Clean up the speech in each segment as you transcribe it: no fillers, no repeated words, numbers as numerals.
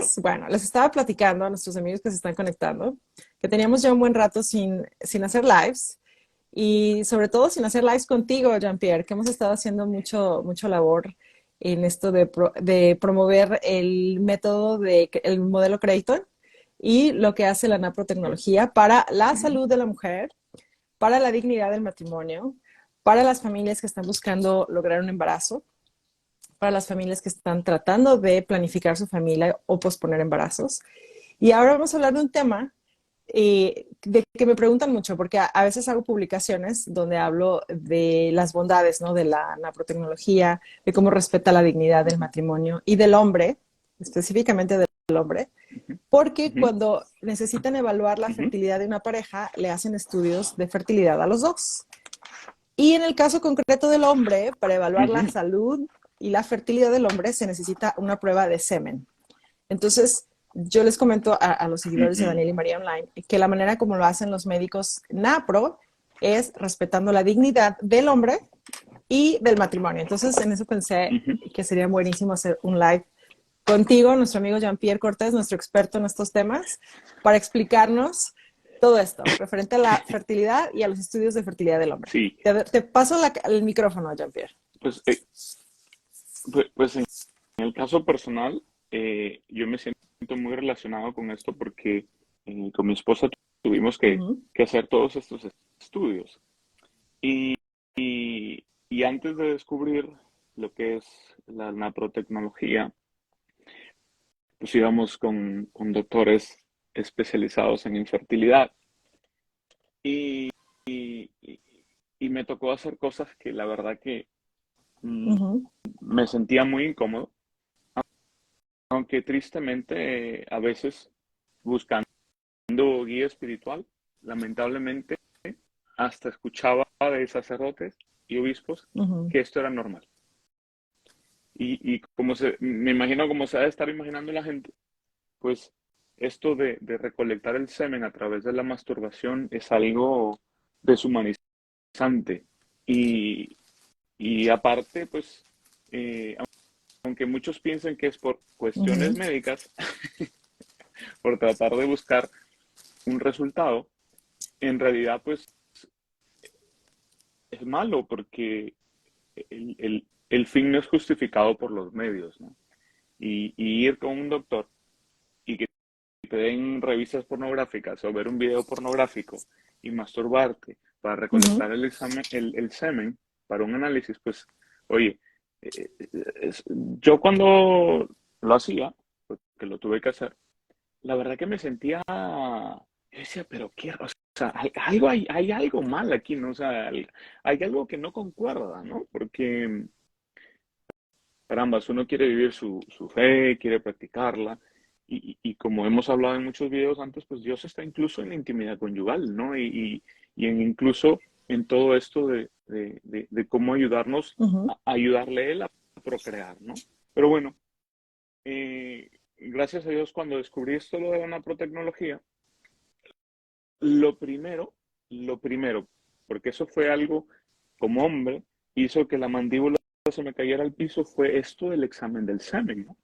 Claro. Entonces, bueno, les estaba platicando a nuestros amigos que se están conectando que teníamos ya un buen rato sin hacer lives y sobre todo sin hacer lives contigo, Jean-Pierre, que hemos estado haciendo mucho labor en esto de promover el método el modelo Creighton y lo que hace la Ujú, naprotecnología para la ujú, salud de la mujer, para la dignidad del matrimonio, para las familias que están buscando lograr un embarazo, para las familias que están tratando de planificar su familia o posponer embarazos. Y ahora vamos a hablar de un tema de que me preguntan mucho, porque a veces hago publicaciones donde hablo de las bondades, ¿no? De la naprotecnología, de cómo respeta la dignidad del ujú, matrimonio y del hombre, específicamente del hombre, ujú, porque ujú, cuando necesitan evaluar la ujú, fertilidad de una pareja, le hacen estudios de fertilidad a los dos. Y en el caso concreto del hombre, para evaluar la ujú, salud y la fertilidad del hombre, se necesita una prueba de semen. Entonces, yo les comento a los seguidores de ujú. Daniel y María Online que la manera como lo hacen los médicos NAPRO es respetando la dignidad del hombre y del matrimonio. Entonces, en eso pensé Ujú. que sería buenísimo hacer un live contigo, nuestro amigo Jean-Pierre Cortés, nuestro experto en estos temas, para explicarnos todo esto referente a la fertilidad y a los estudios de fertilidad del hombre. Sí, Te paso el micrófono, Jean-Pierre. pues, pues en el caso personal, yo me siento muy relacionado con esto porque con mi esposa tuvimos Uh -huh. que hacer todos estos estudios. Y, y antes de descubrir lo que es la naprotecnología, pues íbamos con doctores especializados en infertilidad. Y, y, y me tocó hacer cosas que la verdad que Uh mm, -huh. me sentía muy incómodo, aunque tristemente a veces buscando guía espiritual, lamentablemente hasta escuchaba de sacerdotes y obispos Uh -huh. que esto era normal. Y como me imagino como se ha de estar imaginando la gente, pues esto de recolectar el semen a través de la masturbación es algo deshumanizante. Y, y aparte, pues, eh, aunque muchos piensen que es por Uh -huh. cuestiones médicas, por tratar de buscar un resultado, en realidad, pues, es malo porque el fin no es justificado por los medios, ¿no? Y ir con un doctor y que te den revistas pornográficas o ver un video pornográfico y masturbarte para Uh -huh. recolectar el semen para un análisis, pues, oye, yo cuando lo hacía, porque lo tuve que hacer, la verdad que me sentía, yo decía, pero qué, o sea, hay algo mal aquí, ¿no? O sea, hay algo que no concuerda, ¿no? Porque, carambas, uno quiere vivir su fe, quiere practicarla, y como hemos hablado en muchos videos antes, pues Dios está incluso en la intimidad conyugal, ¿no? Y incluso en todo esto de cómo ayudarnos, Uh -huh. a ayudarle a él a procrear, ¿no? Pero bueno, gracias a Dios cuando descubrí esto lo de la naprotecnología, lo primero, lo primero, porque eso fue algo como hombre, hizo que la mandíbula se me cayera al piso, fue esto del examen del semen, ¿no?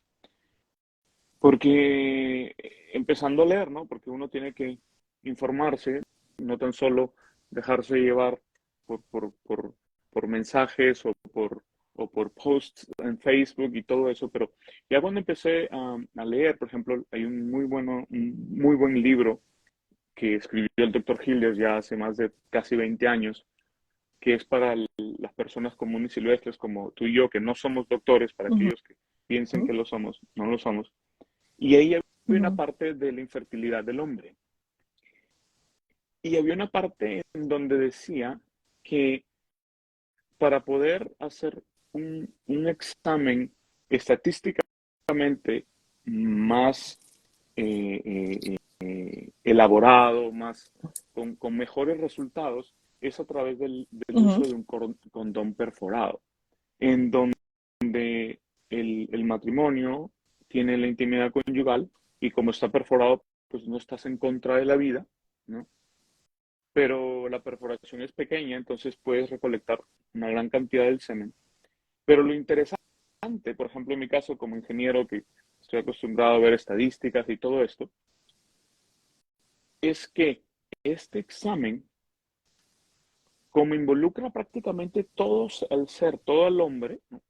Porque empezando a leer, ¿no? Porque uno tiene que informarse, no tan solo dejarse llevar por, por, por, por mensajes o por posts en Facebook y todo eso, pero ya cuando empecé a leer, por ejemplo, hay un muy buen libro que escribió el doctor Hilliard ya hace más de casi 20 años, que es para las personas comunes y silvestres como tú y yo, que no somos doctores, para Uh -huh. aquellos que piensen que lo somos, no lo somos. Y ahí había Uh una -huh. parte de la infertilidad del hombre. Y había una parte en donde decía que para poder hacer un examen estadísticamente más elaborado, más con mejores resultados, es a través del Uh -huh. uso de un condón perforado, en donde el matrimonio tiene la intimidad conyugal y como está perforado, pues no estás en contra de la vida, ¿no? Pero la perforación es pequeña, entonces puedes recolectar una gran cantidad del semen. Pero lo interesante, por ejemplo, en mi caso como ingeniero que estoy acostumbrado a ver estadísticas y todo esto, es que este examen, como involucra prácticamente todo el ser, todo el hombre, ¿no?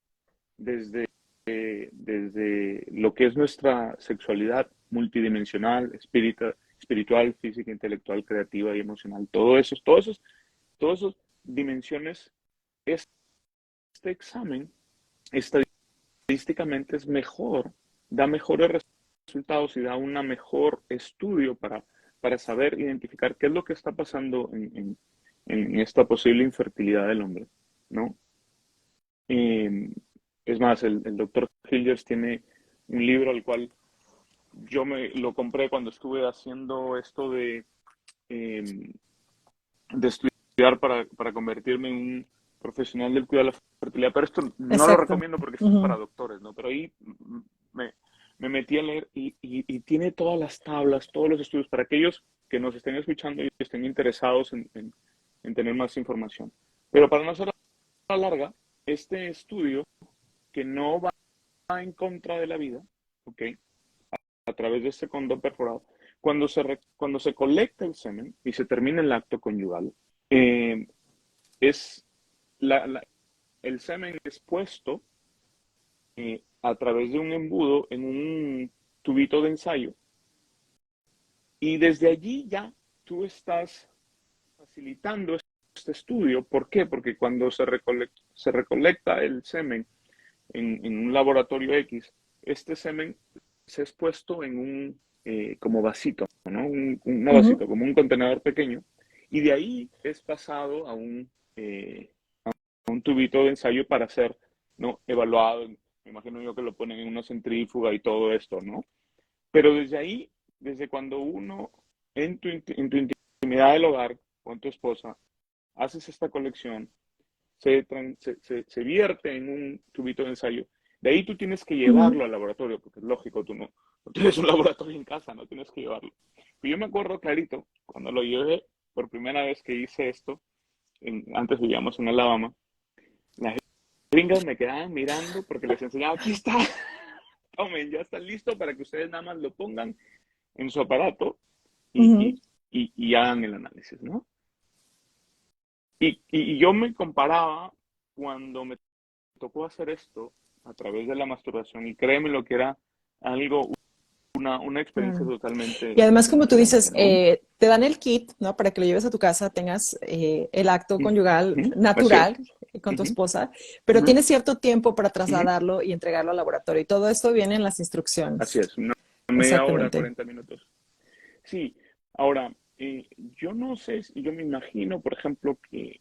desde, desde lo que es nuestra sexualidad multidimensional, espiritual, física, intelectual, creativa y emocional, todas esas dimensiones, este examen estadísticamente es mejor, da mejores resultados y da un mejor estudio para saber identificar qué es lo que está pasando en esta posible infertilidad del hombre, ¿no? Eh, es más, el doctor Hilgers tiene un libro al cual yo me lo compré cuando estuve haciendo esto eh, de estudiar para convertirme en un profesional del cuidado de la fertilidad, pero esto no lo Exacto. recomiendo porque esto es para Ujú. doctores, ¿no? Pero ahí me, me metí a leer y tiene todas las tablas, todos los estudios para aquellos que nos estén escuchando y estén interesados en tener más información. Pero para no ser larga, este estudio que no va en contra de la vida, ¿ok? A través de este condón perforado, cuando se colecta el semen y se termina el acto conyugal, eh, es la, la, el semen es puesto a través de un embudo en un tubito de ensayo y desde allí ya tú estás facilitando este estudio. ¿Por qué? Porque cuando se recolecta el semen en un laboratorio X, este semen se ha expuesto en un como vasito, ¿no? Una Ujú. vasito, como un contenedor pequeño, y de ahí es pasado a un tubito de ensayo para ser, ¿no? Evaluado. Me imagino yo que lo ponen en una centrífuga y todo esto, ¿no? Pero desde ahí, desde cuando uno en tu intimidad del hogar con tu esposa, haces esta colección, se vierte en un tubito de ensayo. De ahí tú tienes que Ujú. llevarlo al laboratorio, porque es lógico, tú no tienes un laboratorio en casa, no tienes que llevarlo. Y yo me acuerdo clarito, cuando lo llevé por primera vez que hice esto, antes vivíamos en Alabama, las gringas me quedaban mirando porque les enseñaba, aquí está, tomen, ya está listo para que ustedes nada más lo pongan en su aparato y, Ujú. y, y hagan el análisis, ¿no? Y yo me comparaba cuando me tocó hacer esto a través de la masturbación y créeme lo que era algo, una experiencia Claro. Y totalmente además, como tú diferente, dices, ¿no? te dan el kit, ¿no? Para que lo lleves a tu casa, tengas el acto conyugal Así es. natural con tu Ujú, esposa, pero ujú, tienes cierto tiempo para ujú. trasladarlo y entregarlo al laboratorio. Y todo esto viene en las Así instrucciones. es, una media hora, Exactamente. 40 minutos. Sí, ahora, yo no sé, yo me imagino, por ejemplo, que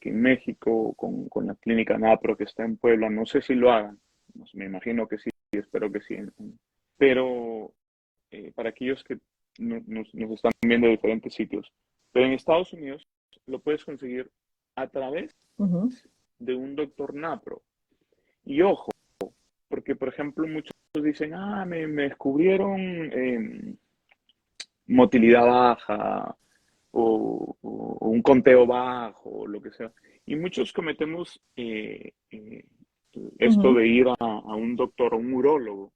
en México, con la clínica NAPRO que está en Puebla, no sé si lo hagan, no sé, me imagino que sí, espero que sí, pero para aquellos que nos están viendo de diferentes sitios, pero en Estados Unidos lo puedes conseguir a través Ujú. de un doctor NAPRO. Y ojo, porque por ejemplo muchos dicen, me descubrieron motilidad baja o un conteo bajo, o lo que sea. Y muchos cometemos esto Ujú. de ir a un doctor, a un urólogo,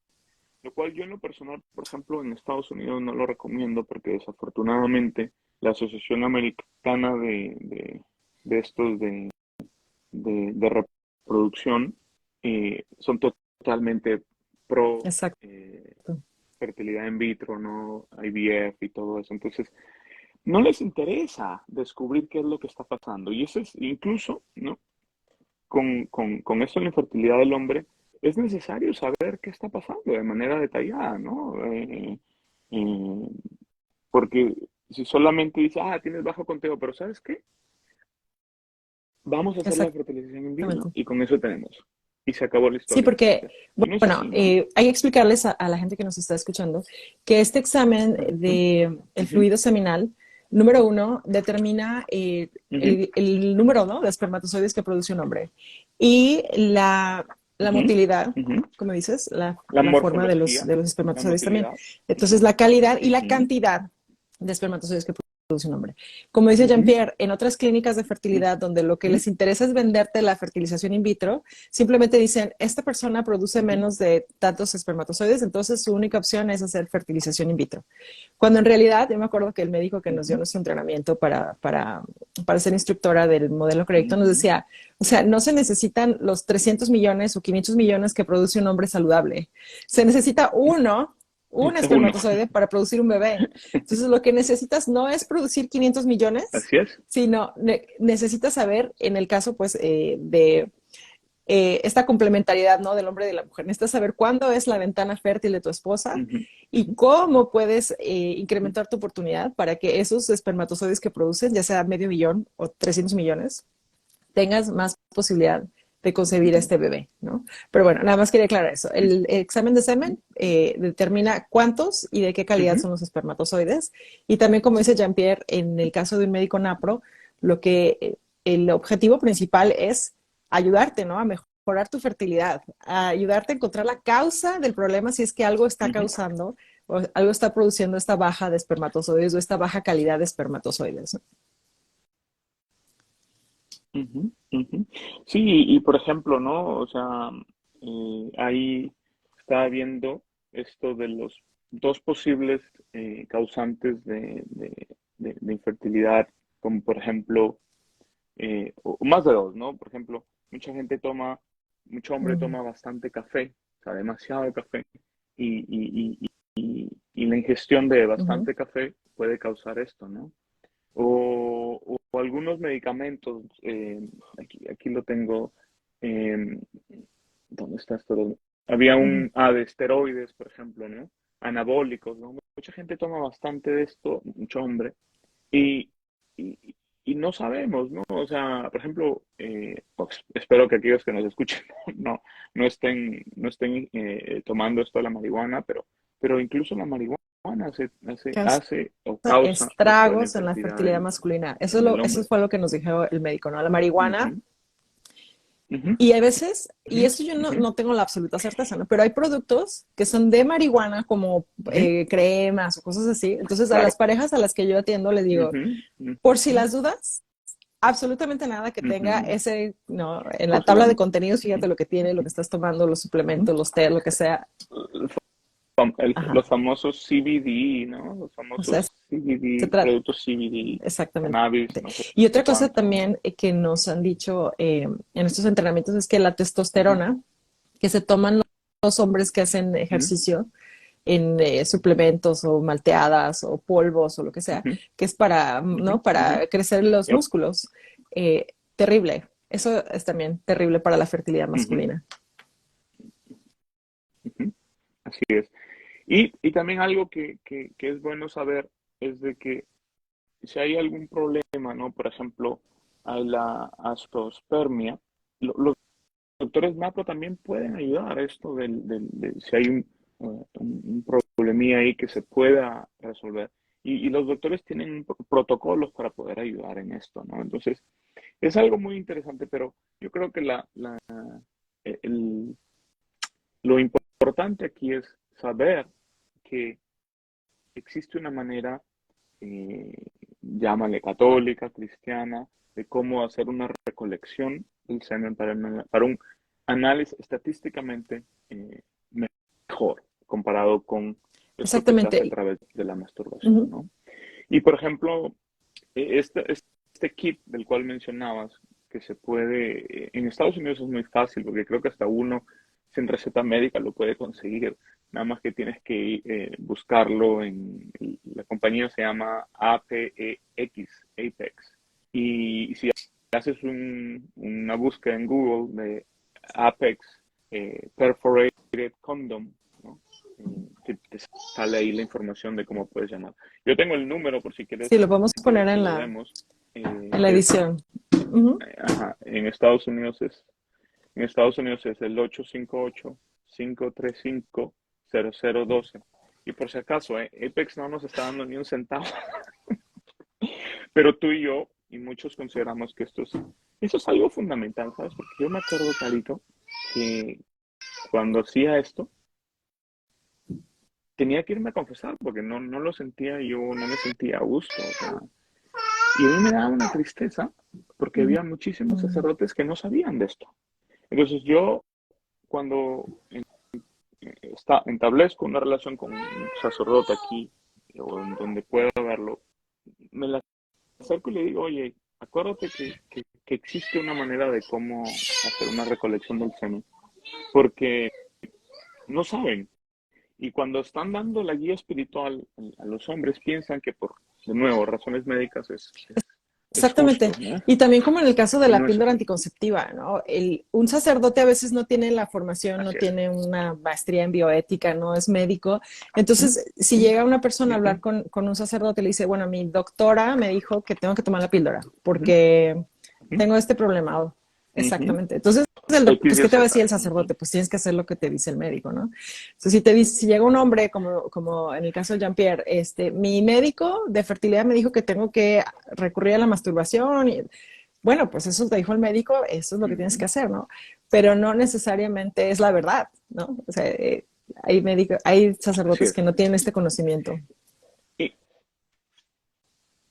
lo cual yo en lo personal, por ejemplo, en Estados Unidos no lo recomiendo porque desafortunadamente la Asociación Americana de estos de reproducción son totalmente pro Exacto. fertilidad in vitro, ¿no? IVF y todo eso. Entonces, no les interesa descubrir qué es lo que está pasando. Y eso es incluso, ¿no? Con esto de la infertilidad del hombre, es necesario saber qué está pasando de manera detallada, ¿no? Eh, porque si solamente dice, tienes bajo conteo, pero ¿sabes qué? Vamos a hacer la fertilización in vitro Exactamente. y con eso tenemos. Y se acabó la Sí, historia. porque, Y no es bueno, así, ¿no? hay que explicarles a la gente que nos está escuchando que este examen Ujú, de el ujú, fluido seminal, número uno, determina ujú, el número, ¿no? De espermatozoides que produce un hombre y la ujú, motilidad, ujú. como dices, La la forma morfología, de los la espermatozoides también. motilidad. Entonces, Ujú, la calidad y la ujú, cantidad de espermatozoides que un hombre. Como dice Ujú, Jean-Pierre, en otras clínicas de ujú, fertilidad donde lo que ujú, les interesa es venderte la fertilización in vitro, simplemente dicen, esta persona produce ujú, menos de tantos espermatozoides, entonces su única opción es hacer fertilización in vitro. Cuando en realidad, yo me acuerdo que el médico que nos dio ujú, nuestro entrenamiento para ser instructora del modelo correcto nos ujú. decía, o sea, no se necesitan los 300 millones o 500 millones que produce un hombre saludable. Se necesita un Uno. espermatozoide para producir un bebé. Entonces, lo que necesitas no es producir 500 millones, Así es. sino necesitas saber, en el caso, pues, de esta complementariedad, ¿no? Del hombre y de la mujer. Necesitas saber cuándo es la ventana fértil de tu esposa Ujú, y ujú, cómo puedes incrementar tu oportunidad para que esos espermatozoides que producen, ya sea medio millón o 300 millones, tengas más posibilidad de concebir ujú, este bebé, ¿no? Pero bueno, nada más quería aclarar eso. El examen de semen determina cuántos y de qué calidad ujú, son los espermatozoides. Y también, como dice Jean-Pierre, en el caso de un médico NAPRO, lo que el objetivo principal es ayudarte, ¿no? A mejorar tu fertilidad, a ayudarte a encontrar la causa del problema si es que algo está ujú, causando o algo está produciendo esta baja de espermatozoides o esta baja calidad de espermatozoides, ¿no? ujú, ujú. Sí, y por ejemplo, ¿no? O sea, ahí estaba viendo esto de los dos posibles causantes de infertilidad, como por ejemplo, o más de dos, ¿no? Por ejemplo, mucho hombre Mm. toma bastante café, o sea, demasiado café, y la ingestión de Uh -huh. bastante café puede causar esto, ¿no? O algunos medicamentos, aquí lo tengo, eh, ¿dónde está esto? Había Uh -huh. de esteroides, por ejemplo, ¿no? Anabólicos, ¿no? Mucha gente toma bastante de esto, mucho hombre, y, y, y no sabemos, ¿no? O sea, por ejemplo, pues, espero que aquellos que nos escuchen no estén tomando esto de la marihuana, pero incluso la marihuana hace o causa esto de la Estragos en la infertilidad fertilidad masculina. en el Eso hombre. fue lo que nos dijo el médico, ¿no? La marihuana. Ujú, ujú, Y hay veces, y ujú, esto yo ujú, no tengo la absoluta certeza, ¿no? Pero hay productos que son de marihuana, como ujú. cremas o cosas así. Entonces, a Claro. las parejas a las que yo atiendo les digo, Ujú, por si ujú, las dudas, absolutamente nada que tenga ujú. ese, no, en la Por tabla supuesto. de contenidos, fíjate lo que tiene, lo que estás tomando, los suplementos, los té, lo que sea. Los Ajá. famosos CBD, ¿no? Los O sea, famosos se CBD, trata productos CBD, exactamente. cannabis, no sé Y otra cosa cuánto, ¿no? también que nos han dicho en estos entrenamientos es que la Ujú, testosterona que se toman los hombres que hacen ujú, ejercicio en suplementos o malteadas o polvos o lo que sea, ujú, que es para, ujú, ¿no? ujú. Para crecer los Yep. músculos. Terrible. Eso es también terrible para la fertilidad Ujú, masculina. ujú. Así es. Y también algo que es bueno saber es de que si hay algún problema, ¿no? Por ejemplo, hay la azoospermia, los doctores macro también pueden ayudar a esto si hay un problemilla ahí que se pueda resolver. Y los doctores tienen protocolos para poder ayudar en esto, ¿no? Entonces, es algo muy interesante, pero yo creo que el- lo importante aquí es saber que existe una manera, eh, llámale católica, cristiana, de cómo hacer una recolección del semen para un análisis estadísticamente mejor comparado con esto que se hace a Exactamente. través de la masturbación, Ujú. ¿no? Y por ejemplo, este kit del cual mencionabas, que se puede, en Estados Unidos es muy fácil, porque creo que hasta uno sin receta médica lo puede conseguir, nada más que tienes que buscarlo la compañía se llama APEX, Apex, y si haces una búsqueda en Google de Apex Perforated Condom, ¿no? Te sale ahí la información de cómo puedes llamar. Yo tengo el número por si quieres Sí, lo podemos poner que lo demos. en la Es, edición. Ujú. ajá, en Estados Unidos es el 858-535-0012. Y por si acaso, Apex no nos está dando ni un centavo, pero tú y yo y muchos consideramos que eso es algo fundamental, ¿sabes? Porque yo me acuerdo, Carito, que cuando hacía esto, tenía que irme a confesar porque no lo sentía yo, no me sentía a gusto. O sea, Y a mí me daba una tristeza porque Ujú, había muchísimos sacerdotes que no sabían de esto. Entonces yo, cuando establezco una relación con un sacerdote aquí, o en donde pueda verlo, me la acerco y le digo, oye, acuérdate que existe una manera de cómo hacer una recolección del semen, porque no saben. Y cuando están dando la guía espiritual a los hombres, piensan que por, de nuevo, razones médicas es exactamente. justo, ¿no? Y también como en el caso de Y la no es píldora así. anticonceptiva, ¿no? Un sacerdote a veces no tiene la formación, no Así es. tiene una maestría en bioética, no es médico. ¿Mm? Entonces, si ¿Mm? llega una persona a hablar ¿Mm? con un sacerdote, le dice, bueno, mi doctora me dijo que tengo que tomar la píldora ¿Mm? porque ¿Mm? tengo este problema. ¿Mm? Exactamente. Entonces, X, pues, Y, ¿qué te va a Z. decir el ¿Mm? sacerdote? Pues tienes que hacer lo que te dice el médico, ¿no? Entonces, si llega un hombre, como en el caso de Jean-Pierre, mi médico de fertilidad me dijo que tengo que recurrir a la masturbación. Bueno, pues eso te dijo el médico, eso es lo que tienes que ¿Mm? hacer, ¿no? Pero no necesariamente es la verdad, ¿no? O sea, hay Así sacerdotes es. que no tienen este conocimiento. Y,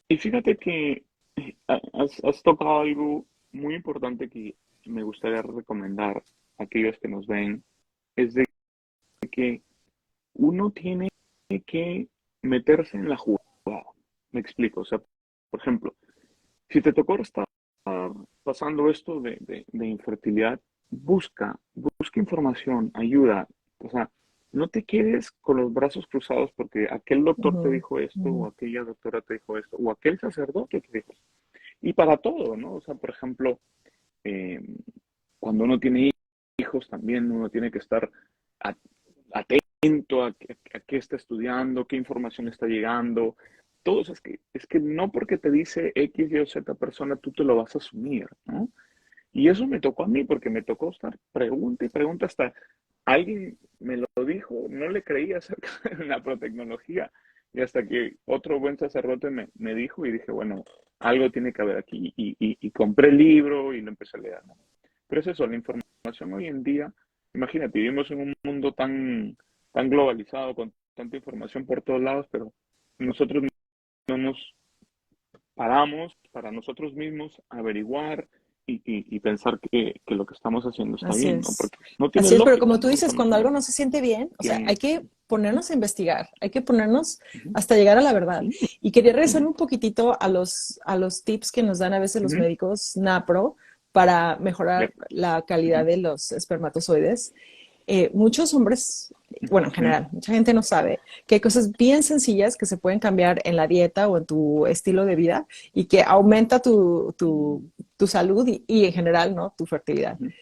y fíjate que has tocado algo muy importante que me gustaría recomendar a aquellos que nos ven, es de que uno tiene que meterse en la jugada. Me explico. O sea, por ejemplo, si te tocó estar pasando esto de infertilidad, busca información, ayuda. O sea, no te quedes con los brazos cruzados porque aquel doctor te Ujú, dijo esto, ujú, o aquella doctora te dijo esto, o aquel sacerdote te dijo esto. Y para todo, ¿no? O sea, por ejemplo, eh, cuando uno tiene hijos también uno tiene que estar atento a qué está estudiando, qué información está llegando. Todo eso es que no porque te dice X, Y o Z persona tú te lo vas a asumir, ¿no? Y eso me tocó a mí porque me tocó estar pregunta y pregunta hasta alguien me lo dijo, no le creía acerca de la protecnología y hasta que otro buen sacerdote me dijo y dije, bueno, algo tiene que haber aquí y compré el libro y lo empecé a leer, ¿no? Pero es eso, la información hoy en día, imagínate, vivimos en un mundo tan globalizado, con tanta información por todos lados, pero nosotros no nos paramos para nosotros mismos averiguar y pensar que lo que estamos haciendo está así bien, ¿no? es. Porque no tiene Así es, pero lógica, como tú ¿no? O sea, dices, cuando algo no se siente bien, o sea, hay tiene... que ponernos a investigar, hay que ponernos Ujú, hasta llegar a la verdad. sí, Y quería regresar un poquito a los tips que nos dan a veces los ujú, médicos NAPRO para mejorar ya, la calidad ujú, de los espermatozoides. Muchos hombres, bueno, en ujú, general, mucha gente no sabe que hay cosas bien sencillas que se pueden cambiar en la dieta o en tu estilo de vida y que aumenta tu salud y en general, ¿no? Tu fertilidad. ujú,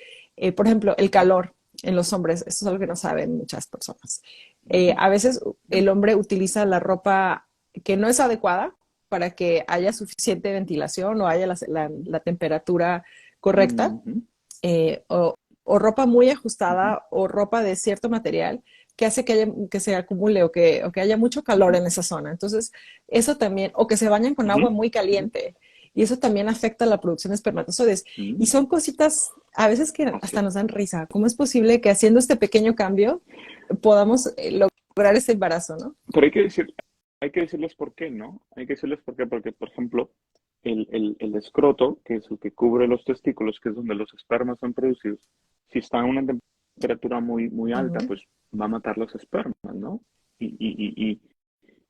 Por ejemplo, el ujú, calor en los hombres, esto es algo que no saben muchas personas. ujú, A veces ya, el hombre utiliza la ropa que no es adecuada para que haya suficiente ventilación o haya la temperatura correcta, ujú, o ropa muy ujú, ajustada o ropa de cierto material que hace que se acumule o que haya mucho calor ujú, en esa zona. Entonces, eso también, o que se bañan con ujú, agua muy ujú, caliente. Y eso también afecta la producción de espermatozoides. Y ujú, son cositas a veces que así hasta es. nos dan risa. ¿Cómo es posible que haciendo este pequeño cambio podamos lograr ese embarazo, ¿no? Pero hay que decirles por qué, ¿no? Hay que decirles por qué, porque, por ejemplo, el escroto, que es el que cubre los testículos, que es donde los espermas son producidos, si está a una temperatura muy Uh alta, -huh. pues va a matar los espermas, ¿no? Y, y,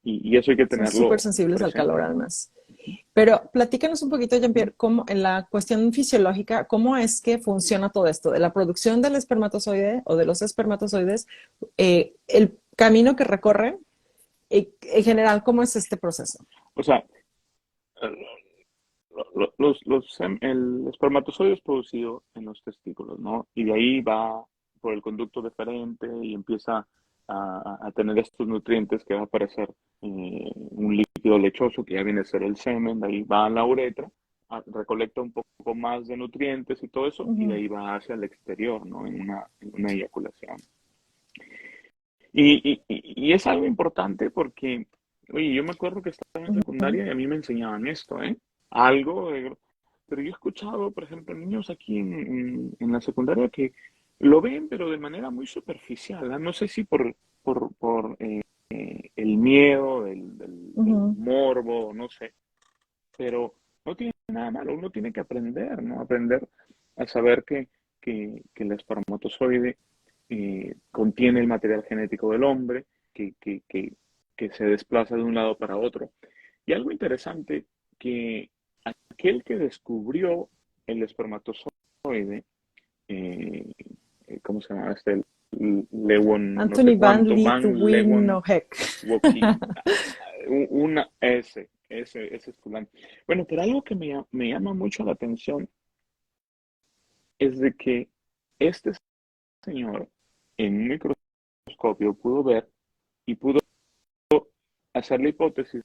y, y eso hay que Son súper tenerlo sensibles al calor, presente, ¿no? además. Pero platícanos un poquito, Ujú. Jean-Pierre, cómo en la cuestión fisiológica, ¿cómo es que funciona todo esto? De la producción del espermatozoide o de los espermatozoides, el camino que recorren, en general, ¿cómo es este proceso? O sea, el espermatozoide es producido en los testículos, ¿no? Y de ahí va por el conducto deferente y empieza a tener estos nutrientes que va a aparecer un líquido lechoso que ya viene a ser el semen, de ahí va a la uretra, recolecta un poco más de nutrientes y todo eso, Uh y de -huh, ahí va hacia el exterior, ¿no? En una eyaculación. Y es algo importante porque, oye, yo me acuerdo que estaba en uh -huh. secundaria y a mí me enseñaban esto, ¿eh? Algo, pero yo he escuchado, por ejemplo, niños aquí en la secundaria que lo ven, pero de manera muy superficial, ¿ah? No sé si por el miedo, del Uh -huh. morbo, no sé, pero no tiene nada malo, uno tiene que aprender, ¿no? Aprender a saber que el espermatozoide contiene el material genético del hombre, que se desplaza de un lado para otro. Y algo interesante, que aquel que descubrió el espermatozoide, eh, ¿cómo se llama este? Lewon, no sé Anthony Van cuánto, Van Lewon Leeuwenhoek. Woki, ese es fulano. Bueno, pero algo que me llama mucho la atención es de que este señor en un microscopio pudo ver y pudo hacer la hipótesis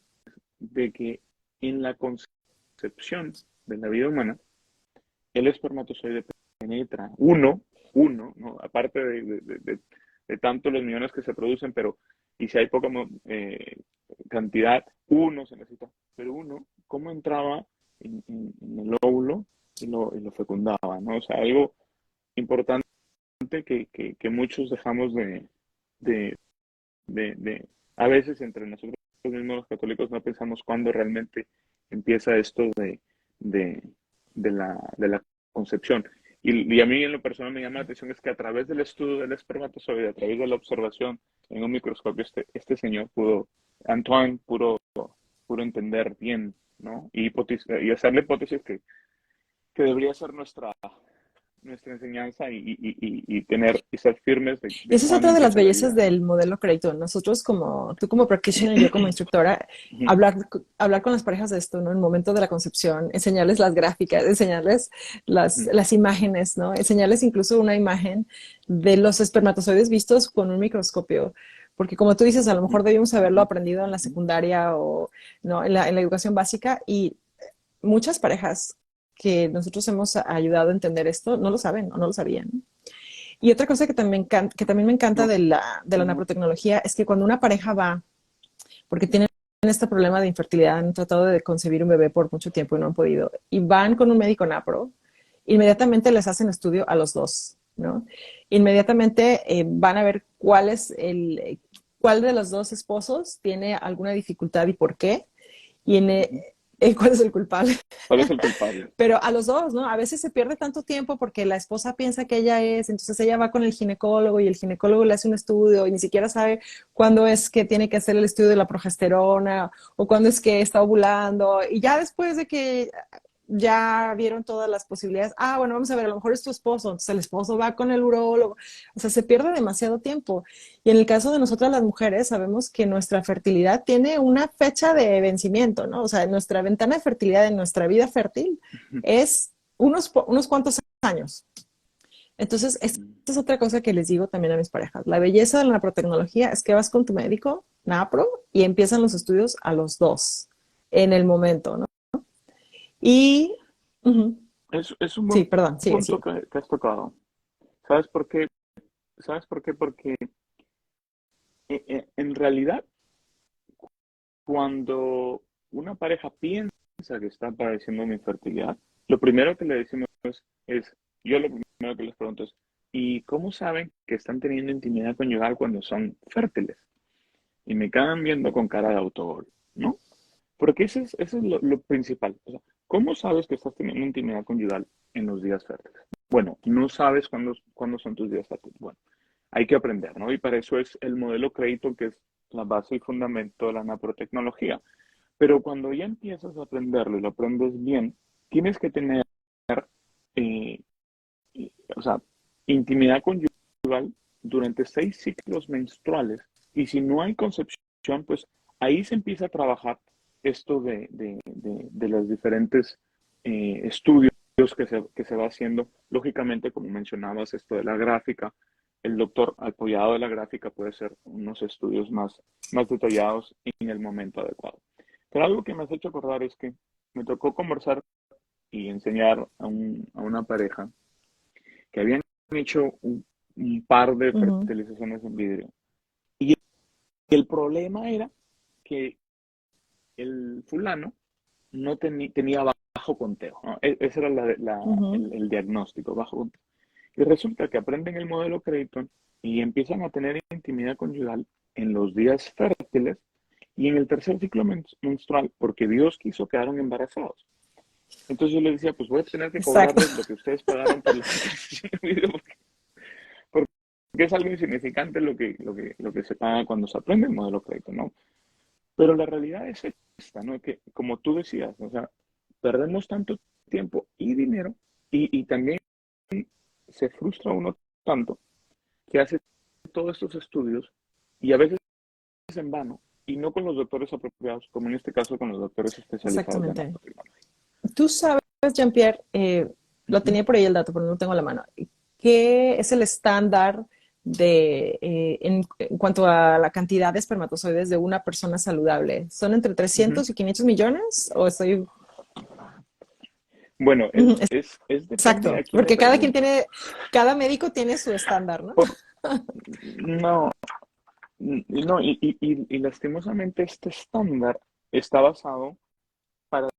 de que en la concepción de la vida humana, el espermatozoide penetra ¿no? Aparte de tanto los millones que se producen, pero y si hay poca cantidad, uno se necesita, pero uno, ¿cómo entraba en el óvulo y lo fecundaba, ¿no? O sea, algo importante que muchos dejamos de, a veces entre nosotros mismos los católicos no pensamos cuándo realmente empieza esto de, de la concepción. Y a mí en lo personal me llama la atención es que a través del estudio del espermatozoide, a través de la observación en un microscopio, este señor Antoine pudo entender bien, ¿no? Y hacer la hipótesis que debería ser nuestra enseñanza y tener y ser firmes Y de esa es cuándo otra de las empieza la bellezas vida, ¿no? del modelo Creighton. Nosotros como, tú como practitioner y yo como instructora, Ujú, hablar, hablar con las parejas de esto, ¿no? En el momento de la concepción, enseñarles las gráficas, enseñarles ujú, las imágenes, ¿no? Enseñarles incluso una imagen de los espermatozoides vistos con un microscopio. Porque como tú dices, a lo ujú, mejor debíamos haberlo aprendido en la secundaria o no, en la educación básica y muchas parejas que nosotros hemos ayudado a entender esto no lo saben o no lo sabían. Y otra cosa que también me encanta no, de la no, naprotecnología es que cuando una pareja va, porque tienen este problema de infertilidad, han tratado de concebir un bebé por mucho tiempo y no han podido, y van con un médico napro, inmediatamente les hacen estudio a los dos, ¿no? Inmediatamente van a ver cuál de los dos esposos tiene alguna dificultad y por qué, y ujú. cuál es el culpable. ¿Cuál es el culpable? Pero a los dos, ¿no? A veces se pierde tanto tiempo porque la esposa piensa que ella es, entonces ella va con el ginecólogo y el ginecólogo le hace un estudio y ni siquiera sabe cuándo es que tiene que hacer el estudio de la progesterona o cuándo es que está ovulando. Y ya después de que ya vieron todas las posibilidades, bueno, vamos a ver, a lo mejor es tu esposo, entonces el esposo va con el urólogo, o sea, se pierde demasiado tiempo. Y en el caso de nosotras las mujeres, sabemos que nuestra fertilidad tiene una fecha de vencimiento, ¿no? O sea, nuestra ventana de fertilidad en nuestra vida fértil es unos cuantos años. Entonces, esta es otra cosa que les digo también a mis parejas. La belleza de la naprotecnología es que vas con tu médico, napro, y empiezan los estudios a los dos, en el momento, ¿no? Y, uh-huh. Es un Sí, buen perdón, sigue, punto sigue. que has tocado. ¿Sabes por qué? ¿Sabes por qué? Porque en realidad, cuando una pareja piensa que está padeciendo una infertilidad, lo primero que le decimos es, yo lo primero que les pregunto es, ¿y cómo saben que están teniendo intimidad conyugal cuando son fértiles? Y me quedan viendo con cara de autogol, ¿no? Porque eso es lo principal. O sea, ¿cómo sabes que estás teniendo intimidad conyugal en los días fértiles? Bueno, no sabes cuándo son tus días fértiles. Bueno, hay que aprender, ¿no? Y para eso es el modelo crédito, que es la base y fundamento de la naprotecnología. Pero cuando ya empiezas a aprenderlo y lo aprendes bien, tienes que tener, eh, o sea, intimidad conyugal durante 6 ciclos menstruales. Y si no hay concepción, pues ahí se empieza a trabajar esto de los diferentes estudios que se va haciendo. Lógicamente, como mencionabas, esto de la gráfica, el doctor apoyado de la gráfica puede ser unos estudios más detallados en el momento adecuado. Pero algo que me has hecho acordar es que me tocó conversar y enseñar a una pareja que habían hecho un par de Uh-huh. fertilizaciones en vidrio. Y el problema era que el fulano no tenía bajo conteo, ¿no? Ese era Uh-huh. el diagnóstico, bajo conteo. Y resulta que aprenden el modelo Creighton y empiezan a tener intimidad conyugal en los días fértiles y en el tercer ciclo menstrual, porque Dios quiso, quedaron embarazados. Entonces yo les decía, pues voy a tener que Exacto. cobrarles lo que ustedes pagaron por la suscripción de video, porque es algo insignificante lo que se paga cuando se aprende el modelo crédito, ¿no? Pero la realidad es esta, ¿no? Que como tú decías, o sea, perdemos tanto tiempo y dinero y también se frustra uno tanto que hace todos estos estudios y a veces en vano y no con los doctores apropiados, como en este caso con los doctores especializados de Exactamente. nanotecnología. Tú sabes, Jean-Pierre, lo Ujú, tenía por ahí el dato, pero no lo tengo a la mano. ¿Qué es el estándar en cuanto a la cantidad de espermatozoides de una persona saludable? ¿Son entre ujú. 300 y 500 millones? ¿O estoy...? Bueno, Ujú, depende exacto, a quién le porque preguntes. cada médico tiene su estándar, ¿no? Por, no, no, y lastimosamente este estándar está basado para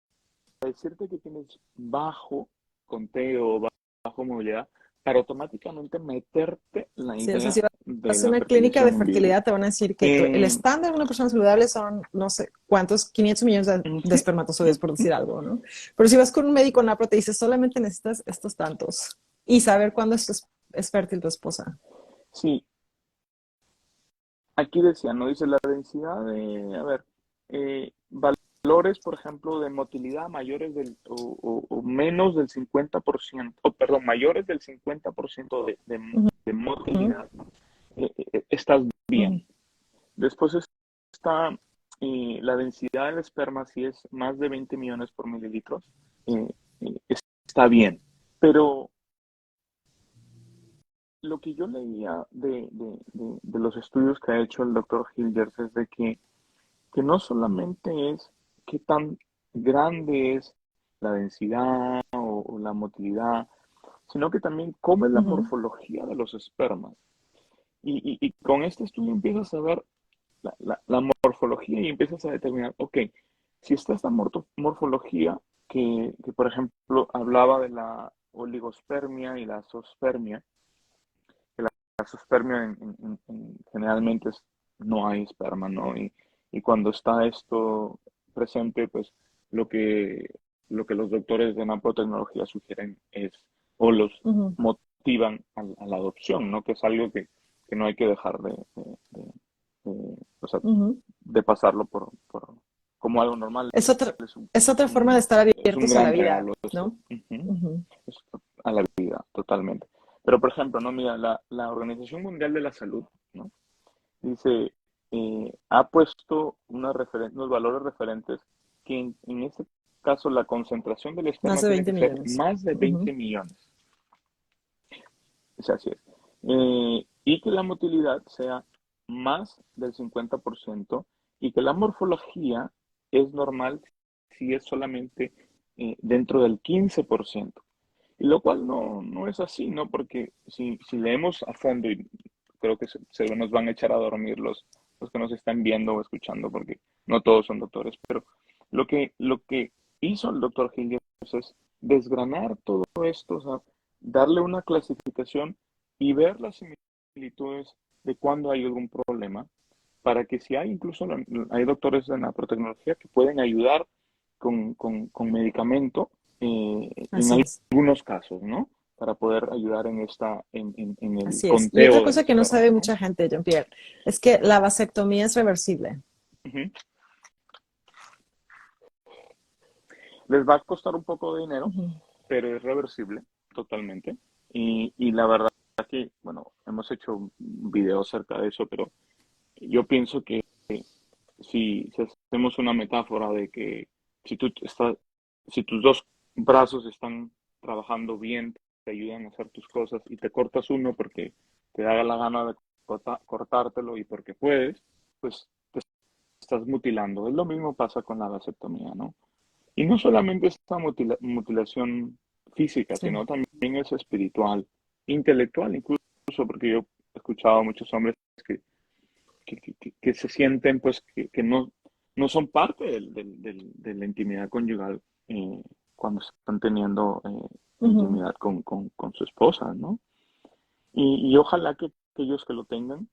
decirte que tienes bajo conteo, bajo movilidad, para automáticamente meterte la Sí, o sea, si idea de vas a la una clínica de fertilización in vitro. fertilidad, te van a decir que el Eh, estándar de una persona saludable son, no sé, cuántos, 500 millones de sí, espermatozoides, por ujú, decir algo, ¿no? Pero si vas con un médico napro, te dice, solamente necesitas estos tantos y saber cuándo es fértil tu esposa. sí, aquí decía, ¿no? Dice la densidad de, a ver, valores, por ejemplo, de motilidad mayores o menos del 50%, o perdón, mayores del 50% Ujú, de ujú, motilidad, estás ujú, bien. Después está la densidad del esperma, si es más de 20 millones por mililitros, eh, está bien. Pero lo que yo leía de los estudios que ha hecho el doctor Hilgers es de que no solamente es qué tan grande es la densidad o la motilidad, sino que también cómo es la ujú, morfología de los espermas. Y con este estudio empiezas a ver la morfología y empiezas a determinar, ok, si está esta morfología por ejemplo, hablaba de la oligospermia y la zoospermia, que la zoospermia generalmente no hay esperma, ¿no? Y cuando está esto presente, pues lo que, lo que los doctores de nanotecnología sugieren es, o los ujú, motivan a la adopción, ¿no? Que es algo que no hay que dejar o sea, ujú. de pasarlo como algo normal. Es otra, Es un, es es otra forma de un, estar es un abiertos a la gran vida, regalo esto. ¿no? Ujú. Ujú. Es a la vida, totalmente. Pero, por ejemplo, no, mira, la Organización Mundial de la Salud, ¿no? Dice, ha puesto unos valores referentes que en este caso la concentración del Más esperma de tiene 20 que ser millones. más de Ujú, 20 millones. O sea, así es. Y que la motilidad sea más del 50% y que la morfología es normal si es solamente dentro del 15%. Y lo cual no es así, ¿no? Porque si leemos a fondo, y creo que se nos van a echar a dormir los que nos están viendo o escuchando, porque no todos son doctores, pero lo que hizo el doctor Hilgers es desgranar todo esto, o sea, darle una clasificación y ver las similitudes de cuando hay algún problema, para que si hay incluso, hay doctores de nanotecnología que pueden ayudar con medicamento así es. algunos casos, ¿no? Para poder ayudar en el Así es. Y otra conteo del cosa que no esperma, sabe ¿no? mucha gente, Jean-Pierre, es que la vasectomía es reversible. Ujú. Les va a costar un poco de dinero, Ujú. pero es reversible totalmente. Y la verdad que, bueno, hemos hecho un video acerca de eso, pero yo pienso que si hacemos una metáfora de que si tú estás, si tus dos brazos están trabajando bien, te ayudan a hacer tus cosas y te cortas uno porque te da la gana de cortártelo y porque puedes, pues te estás mutilando. Es lo mismo pasa con la vasectomía, ¿no? Y no solamente esta mutilación física, Sí. sino también es espiritual, intelectual incluso, porque yo he escuchado a muchos hombres que que se sienten pues que no son parte de la intimidad conyugal cuando están teniendo Ujú. intimidad con su esposa, ¿no? Y ojalá que aquellos que lo tengan,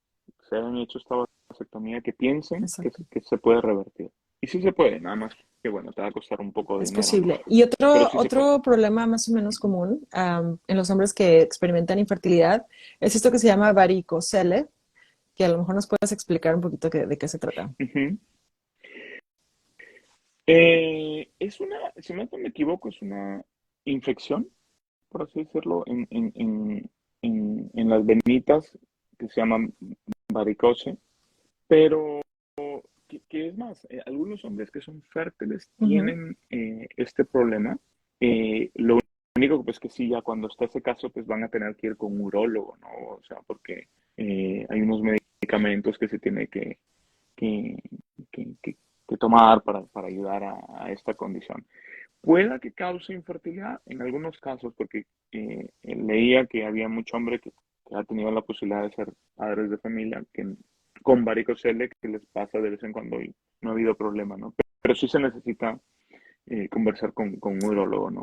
se hayan hecho esta vasectomía, que piensen Exacto. que se puede revertir. Y sí se puede, nada más. que bueno, te va a costar un poco de Es dinero, ¿no? posible. Y Pero otro, sí se puede. otro problema más o menos común en los hombres que experimentan infertilidad es esto que se llama varicocele, que a lo mejor nos puedes explicar un poquito de qué se trata. Ujú. Es una, si no me equivoco, es una infección, por así decirlo, en las venitas que se llaman varicose, pero ¿qué es más? Algunos hombres que son fértiles Ujú. tienen este problema. Lo único pues que sí, ya cuando está ese caso, pues van a tener que ir con un urólogo, ¿no? O sea, porque hay unos medicamentos que se tiene que, que tomar para ayudar a esta condición. Pueda que cause infertilidad en algunos casos, porque leía que había mucho hombre que ha tenido la posibilidad de ser padres de familia que con varicocele que les pasa de vez en cuando y no ha habido problema, ¿no? Pero sí se necesita conversar con un urologo, ¿no?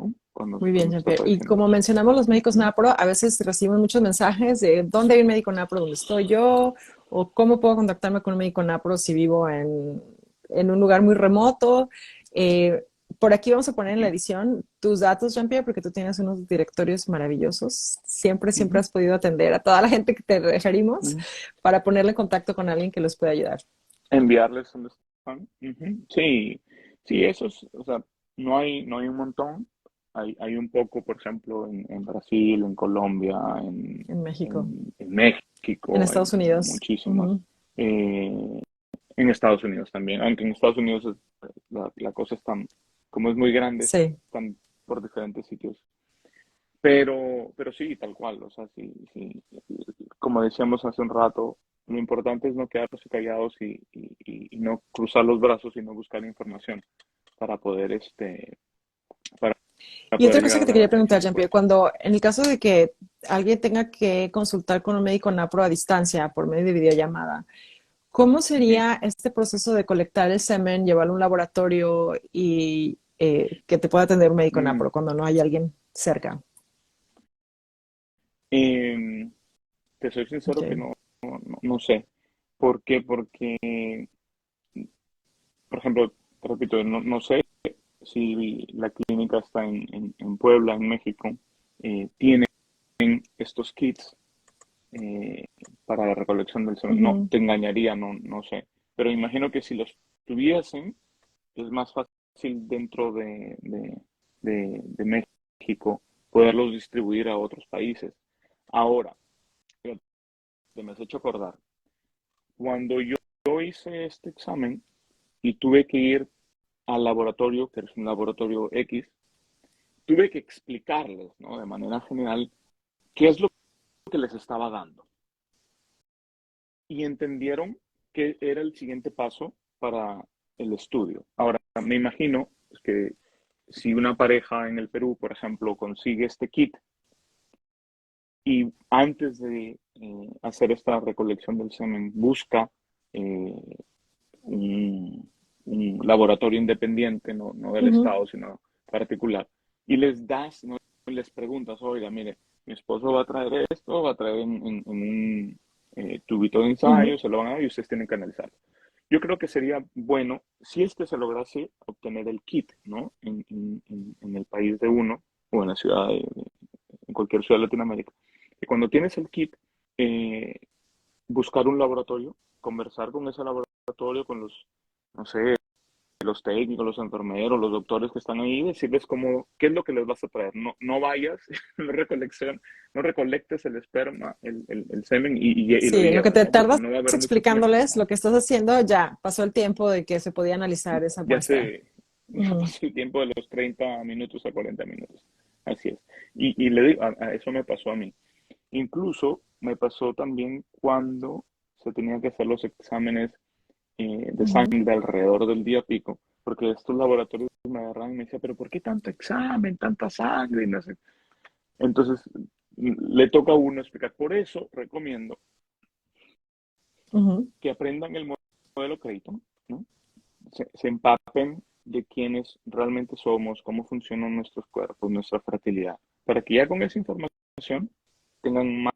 Muy bien, Cuando está Jean-Pierre. Y padeciendo como esto. mencionamos los médicos Ujú. NAPRO, a veces recibimos muchos mensajes de dónde hay un médico NAPRO donde estoy yo, o cómo puedo contactarme con un médico NAPRO si vivo en un lugar muy remoto. Eh, por aquí vamos a poner en la Ujú. edición tus datos, Jean-Pierre, porque tú tienes unos directorios maravillosos. Siempre, siempre Ujú. has podido atender a toda la gente que te referimos Ujú. para ponerle en contacto con alguien que los pueda ayudar. Enviarles donde están. Ujú. Sí, sí, eso es, o sea, no hay un montón. Hay un poco, por ejemplo, en Brasil, en Colombia, En México, en en México, hay Estados Unidos. muchísimos. Ujú. Eh, en Estados Unidos también, aunque en Estados Unidos la cosa está, como es muy grande, Sí. están por diferentes sitios. Pero sí, tal cual, o sea, sí, sí, como decíamos hace un rato, lo importante es no quedarse callados y no cruzar los brazos y no buscar información para poder, para, para Y poder otra cosa llegar que te quería a ese preguntar, tipo de Jean-Pierre, cosas. cuando en el caso de que alguien tenga que consultar con un médico NAPRO a distancia por medio de videollamada, ¿cómo Ujú. sería este proceso de colectar el semen, llevarlo a un laboratorio y que te pueda atender un médico Mm. NAPRO cuando no hay alguien cerca? Em, Te soy sincero que Okay. no sé. ¿Por qué? Porque, por ejemplo, te repito, no sé si la clínica está en Puebla, en México, tienen estos kits eh, para la recolección del semen. No, Ujú, te engañaría, no sé. Pero imagino que si los tuviesen, es más fácil dentro de México poderlos distribuir a otros países. Ahora, fíjate, me has hecho acordar, cuando yo hice este examen y tuve que ir al laboratorio, que es un laboratorio X, tuve que explicarles, ¿no? De manera general, qué es lo que les estaba dando. Y entendieron que era el siguiente paso para el estudio. Ahora, me imagino que si una pareja en el Perú, por ejemplo, consigue este kit y antes de hacer esta recolección del semen busca eh, un laboratorio independiente, no del ujú, Estado, sino particular, y les das, ¿no? Les preguntas, oiga, mire, mi esposo va a traer esto, va a traer en un tubito de ujú, ensayo, se lo van a dar y ustedes tienen que analizarlo. Yo creo que sería bueno, si es que se lograse obtener el kit, ¿no? En el país de uno, o en la ciudad, en cualquier ciudad de Latinoamérica, que cuando tienes el kit, eh, buscar un laboratorio, conversar con ese laboratorio, con los, no sé, los técnicos, los enfermeros, los doctores que están ahí, decirles cómo, qué es lo que les vas a traer. No vayas, no recolectes el esperma, el semen y lo sí, en lo que lleves, te ¿no? Porque tardas no va a haber mucho tiempo, explicándoles ¿no? lo que estás haciendo, ya pasó el tiempo de que se podía analizar esa Ya muestra. ya Ujú, pasó el tiempo de los 30 minutos a 40 minutos. Así es. Y le digo, eso me pasó a mí. Incluso me pasó también cuando se tenían que hacer los exámenes de ujú, sangre alrededor del día pico, porque estos laboratorios me agarraban y me decían, pero ¿por qué tanto examen, tanta sangre? Y no sé. Entonces, le toca a uno explicar. Por eso recomiendo ujú. que aprendan el modelo Creighton, ¿no? Se empapen de quiénes realmente somos, cómo funcionan nuestros cuerpos, nuestra fertilidad, para que ya con esa información tengan más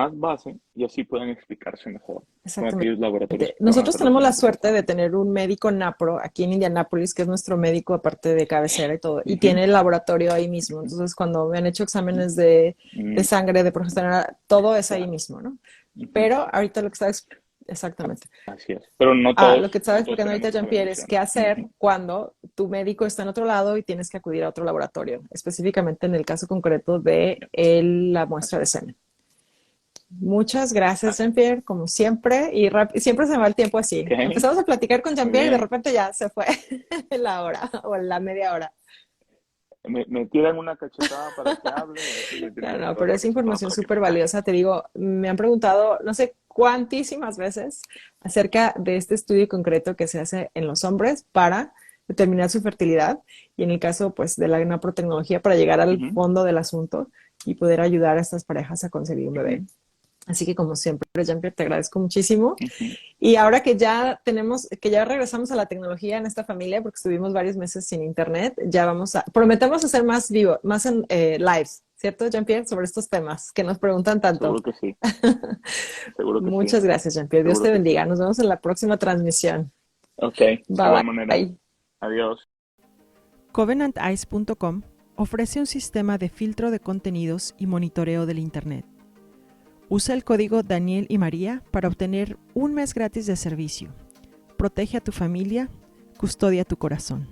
base y así pueden explicarse mejor con Exactamente. aquellos laboratorios que te van a Nosotros hacer los tenemos la análisis suerte de exámenes. tener un médico NAPRO aquí en Indianápolis, que es nuestro médico aparte de cabecera y todo, y Ujú, tiene el laboratorio ahí mismo. ujú, Entonces, cuando me han hecho ujú, exámenes de mm, sangre, de progesterona, todo es ahí claro. mismo, ¿no? Ujú, Pero ahorita lo que sabes, exactamente. así es. Pero Lo que no sabes todos porque ahorita tenemos esa Jean-Pierre es qué bendición. hacer Ujú, cuando tu médico está en otro lado y tienes que acudir a otro laboratorio, específicamente en el caso concreto de ya, la así muestra de es. semen. Muchas gracias, Así. Jean-Pierre, como siempre, y siempre se me va el tiempo así. Ok, Empezamos a platicar con muy Jean-Pierre y de bien. repente ya se fue la hora o la media hora. Me tiran una cachetada para que hable y a veces me No, tiran no, pero otra es cachetada información para que súper me calle. valiosa. Te digo, me han preguntado no sé cuantísimas veces acerca de este estudio concreto que se hace en los hombres para determinar su fertilidad y en el caso pues de la naprotecnología para llegar al Ujú, fondo del asunto y poder ayudar a estas parejas a conseguir un bebé. ujú, Así que como siempre, Jean-Pierre, te agradezco muchísimo. ujú. Y ahora que ya que ya regresamos a la tecnología en esta familia, porque estuvimos varios meses sin internet, ya prometemos hacer más vivo, más en lives, ¿cierto, Jean-Pierre? Sobre estos temas que nos preguntan tanto. Seguro que sí, seguro que sí, Muchas gracias, Jean-Pierre. Dios te seguro que sí. bendiga. Nos vemos en la próxima transmisión. Ok, de igual Bye manera. bye. Adiós. CovenantEyes.com ofrece un sistema de filtro de contenidos y monitoreo del Internet. Usa el código Daniel y María para obtener un mes gratis de servicio. Protege a tu familia, custodia tu corazón.